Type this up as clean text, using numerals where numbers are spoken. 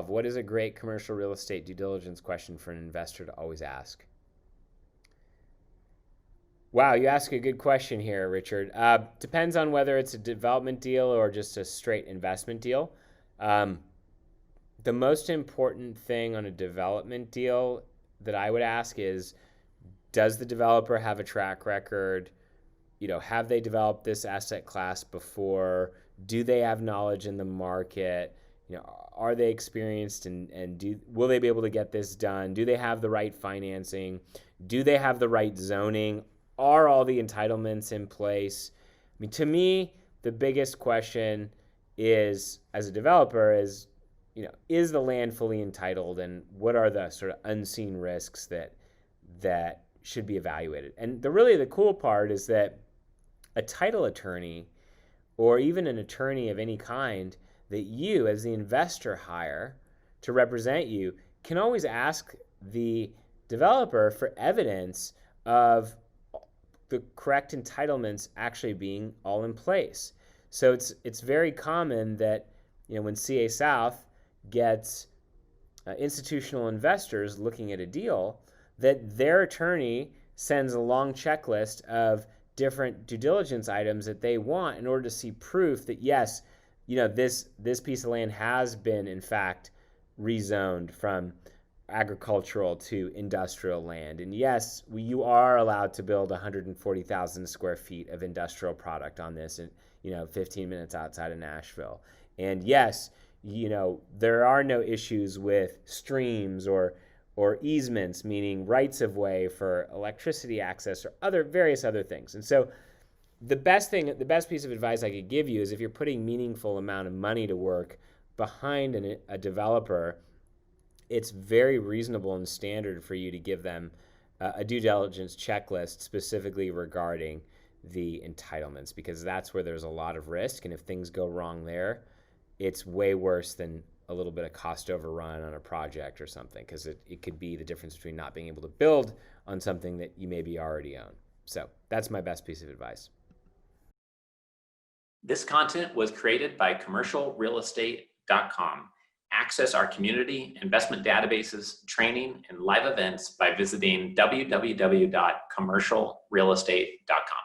What is a great commercial real estate due diligence question for an investor to always ask? Wow, you ask a good question here, Richard. Depends on whether it's a development deal or just a straight investment deal. Um, the most important thing on a development deal that I would ask is, does the developer have a track record? Have they developed this asset class before? Do they have knowledge in the market? Are they experienced, and will they be able to get this done? Do they have the right financing? Do they have the right zoning? Are all the entitlements in place? I mean, to me, the biggest question is, as a developer, is the land fully entitled, and what are the sort of unseen risks that should be evaluated? And the cool part is that a title attorney, or even an attorney of any kind that you as the investor hire to represent you, can always ask the developer for evidence of the correct entitlements actually being all in place. So it's very common that when CA South gets institutional investors looking at a deal, that their attorney sends a long checklist of different due diligence items that they want in order to see proof that, yes, this piece of land has been in fact rezoned from agricultural to industrial land, and yes, you are allowed to build 140,000 square feet of industrial product on this, and 15 minutes outside of Nashville. And yes, there are no issues with streams or easements, meaning rights of way for electricity access or various other things. And so the best piece of advice I could give you is, if you're putting meaningful amount of money to work behind a developer, it's very reasonable and standard for you to give them a due diligence checklist specifically regarding the entitlements, because that's where there's a lot of risk. And if things go wrong there, it's way worse than a little bit of cost overrun on a project or something, because it could be the difference between not being able to build on something that you maybe already own. So that's my best piece of advice. This content was created by commercialrealestate.com. Access our community, investment databases, training, and live events by visiting www.commercialrealestate.com.